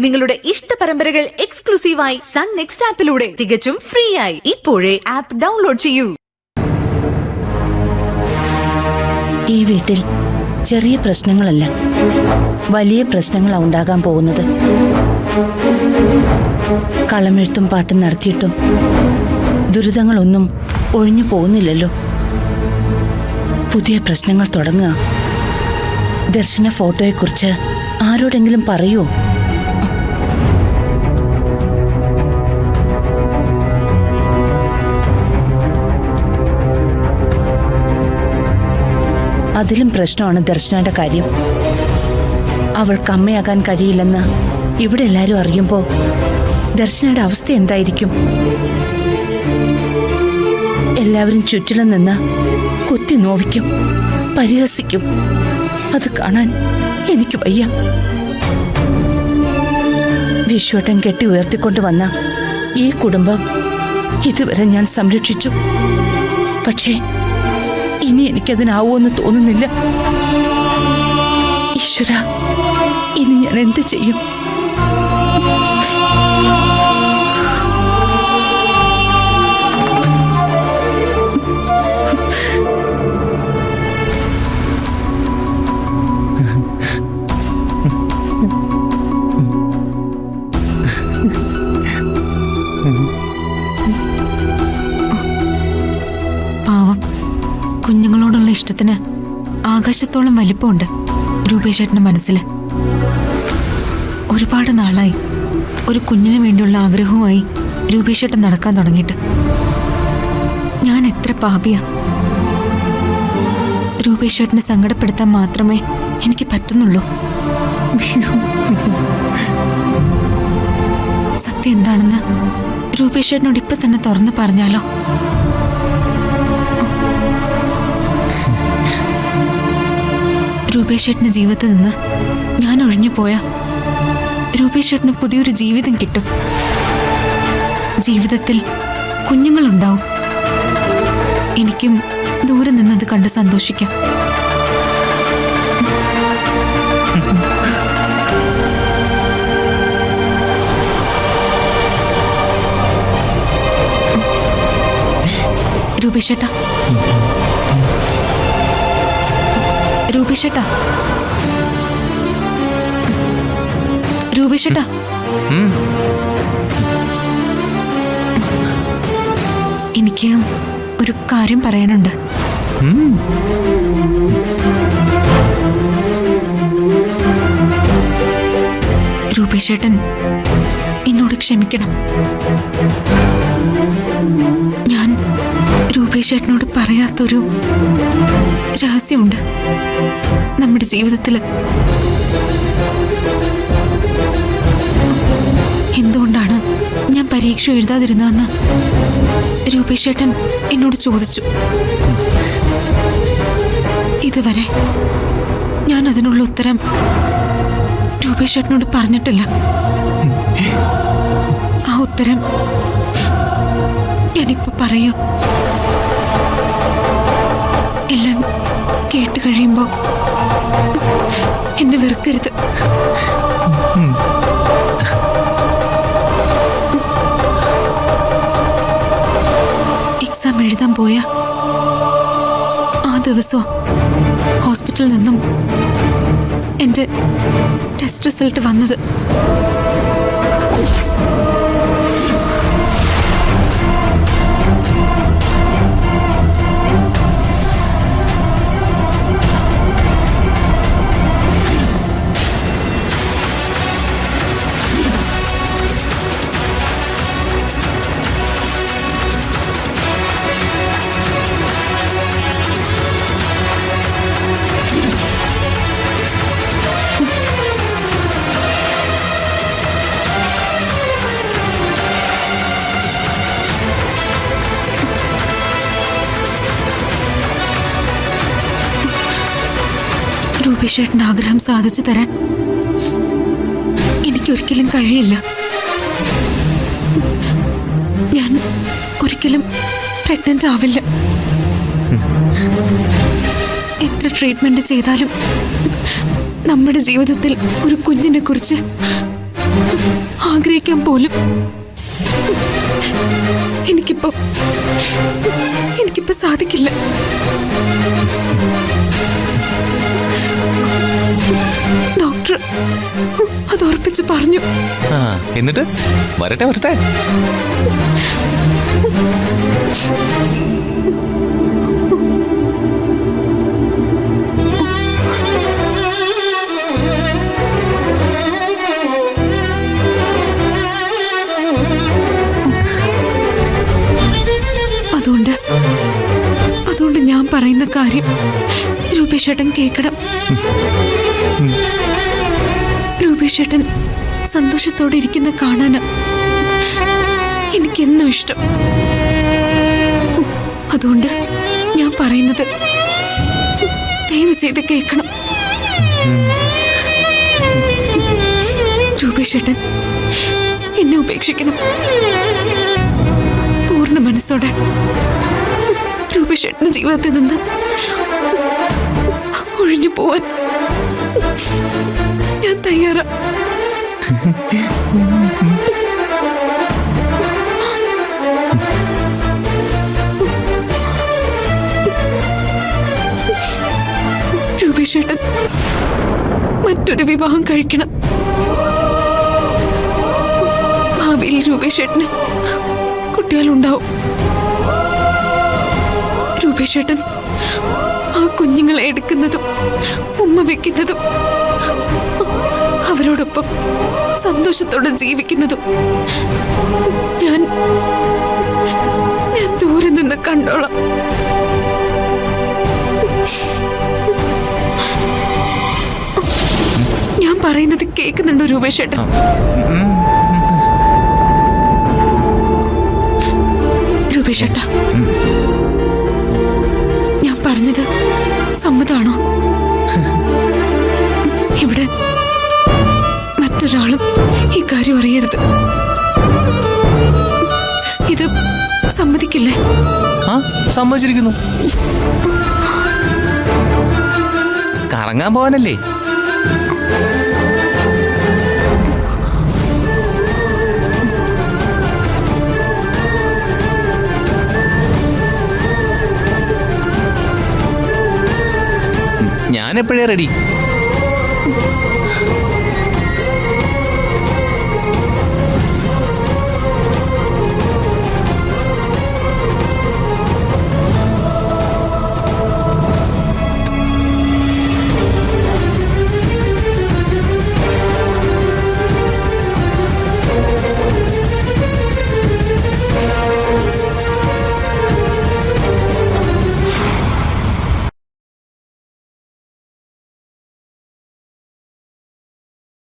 നിങ്ങളുടെ ഇഷ്ട പരമ്പരകൾ എക്സ്ക്ലൂസീവായി സൺ നെക്സ്റ്റ് ആപ്പിലൂടെ തികച്ചും ഫ്രീ ആയി. ഇപ്പോഴേ ആപ്പ് ഡൗൺലോഡ് ചെയ്യൂ. ഈ വീട്ടിൽ ചെറിയ പ്രശ്നങ്ങളല്ല, വലിയ പ്രശ്നങ്ങളാണ് ഉണ്ടാകാൻ പോകുന്നത്. കളമെഴുത്തും പാട്ടും നടത്തിയിട്ടും ദുരിതങ്ങളൊന്നും ഒഴിഞ്ഞു പോകുന്നില്ലല്ലോ. പുതിയ പ്രശ്നങ്ങൾ തുടങ്ങുക. ദർശന ഫോട്ടോയെക്കുറിച്ച് ആരോടെങ്കിലും പറയുമോ? അതിലും പ്രശ്നമാണ് ദർശനയുടെ കാര്യം. അവൾക്ക് അമ്മയാകാൻ കഴിയില്ലെന്ന് ഇവിടെ എല്ലാവരും അറിയുമ്പോൾ ദർശനയുടെ അവസ്ഥ എന്തായിരിക്കും? എല്ലാവരും ചുറ്റിലും നിന്ന് കുത്തി നോവിക്കും, പരിഹസിക്കും. അത് കാണാൻ എനിക്ക് വയ്യ. വിശ്വട്ടൻ കെട്ടി ഉയർത്തിക്കൊണ്ട് വന്ന ഈ കുടുംബം ഇതുവരെ ഞാൻ സംരക്ഷിച്ചു. പക്ഷേ ഇനി എനിക്കതിനാവുമെന്ന് തോന്നുന്നില്ല. ഈശ്വര, ഇനി ഞാൻ എന്ത് ചെയ്യും? പാവം, കുഞ്ഞുങ്ങളോടുള്ള ഇഷ്ടത്തിന് ആകാശത്തോളം വലിപ്പമുണ്ട് രൂപേഷേട്ടന്റെ മനസ്സിൽ. ഒരുപാട് നാളായി ഒരു കുഞ്ഞിന് വേണ്ടിയുള്ള ആഗ്രഹവുമായി രൂപേഷേട്ടൻ നടക്കാൻ തുടങ്ങിയിട്ട്. ഞാൻ എത്ര പാപിയാ. രൂപേഷേട്ടനെ സങ്കടപ്പെടുത്താൻ മാത്രമേ എനിക്ക് പറ്റുന്നുള്ളൂ. സത്യം എന്താണെന്ന് രൂപേഷേട്ടനോട് ഇപ്പൊ തന്നെ തുറന്നു പറഞ്ഞാലോ? രൂപേഷേട്ടന്റെ ജീവിതത്തിൽ നിന്ന് ഞാൻ ഒഴിഞ്ഞു പോയാ രൂപേഷേട്ടന് പുതിയൊരു ജീവിതം കിട്ടും. ജീവിതത്തിൽ കുഞ്ഞുങ്ങളുണ്ടാവും. എനിക്കും ദൂരെ നിന്നത് കണ്ട് സന്തോഷിക്കാം. രൂപേഷേട്ടാ, രൂപേഷേട്ടാ, രൂപേഷേട്ടാ, എനിക്ക് ഒരു കാര്യം പറയാനുണ്ട്. രൂപേഷേട്ടൻ എന്നോട് ക്ഷമിക്കണം. ഞാൻ രൂപേഷേട്ടനോട് പറയാത്തൊരു രഹസ്യമുണ്ട് നമ്മുടെ ജീവിതത്തിൽ. എന്തുകൊണ്ടാണ് ഞാൻ പരീക്ഷ എഴുതാതിരുന്നതെന്ന് രൂപേഷേട്ടൻ എന്നോട് ചോദിച്ചു. ഇതുവരെ ഞാൻ അതിനുള്ള ഉത്തരം രൂപേഷേട്ടനോട് പറഞ്ഞിട്ടില്ല. ആ ഉത്തരം ഞാനിപ്പോ പറയൂ. എല്ലാം കേട്ട് കഴിയുമ്പോ എന്നെ വെറുക്കരുത്. എക്സാം എഴുതാൻ പോയ ആ ദിവസം ഹോസ്പിറ്റലിൽ നിന്നും എന്റെ ടെസ്റ്റ് റിസൾട്ട് വന്നത്. രൂപേഷേട്ടന്റെ ആഗ്രഹം സാധിച്ചു തരാൻ എനിക്കൊരിക്കലും കഴിയില്ല. ഞാൻ ഒരിക്കലും പ്രഗ്നന്റ് ആവില്ല. എത്ര ട്രീറ്റ്മെന്റ് ചെയ്താലും നമ്മുടെ ജീവിതത്തിൽ ഒരു കുഞ്ഞിനെ കുറിച്ച് ആഗ്രഹിക്കാൻ പോലും എനിക്കിപ്പോ സാധിക്കില്ല. ഡോക്ടർ അത് ഉറപ്പിച്ച് പറഞ്ഞു. എന്നിട്ട് വരട്ടെ വരട്ടെ. അതുകൊണ്ട് ഞാൻ പറയുന്ന കാര്യം രൂപേഷേട്ടൻ കേൾക്കണം. രൂപേഷേട്ടൻ സന്തോഷത്തോടെ ഇരിക്കുന്ന കാണാന് എനിക്കെന്നും ഇഷ്ടം. അതുകൊണ്ട് ഞാൻ പറയുന്നത് ദയവ് ചെയ്ത് കേൾക്കണം. രൂപേഷേട്ടൻ എന്നെ ഉപേക്ഷിക്കണം. പൂർണ്ണ മനസ്സോടെ രൂപേഷേട്ടന്റെ ജീവിതത്തിൽ നിന്ന് ഒഴിഞ്ഞു പോവാൻ ഞാൻ തയ്യാറാ. രൂപേഷേട്ടൻ മറ്റൊരു വിവാഹം കഴിക്കണം. ഭാവിയിൽ രൂപേഷേട്ടന് കുട്ടികളുണ്ടാവും. രൂപേഷേട്ടൻ ആ കുഞ്ഞുങ്ങളെ എടുക്കുന്നതും ഉമ്മ വെക്കുന്നതും അവരോടൊപ്പം സന്തോഷത്തോടെ ജീവിക്കുന്നതും ഞാൻ ദൂരെ നിന്ന് കണ്ടോളാം. ഞാൻ പറയുന്നത് കേൾക്കുന്നുണ്ടോ രൂപേഷേട്ടൻ? രൂപേഷേട്ടാ, ഞാൻ പറഞ്ഞത് സമ്മതാണോ? ഇവിടെ മറ്റൊരാളും ഈ കാര്യം അറിയരുത്. ഇത് സമ്മതിക്കില്ലേ? സമ്മതിച്ചിരിക്കുന്നു. കറങ്ങാൻ പോവാനല്ലേ? ഞാൻ എപ്പോഴേ റെഡി.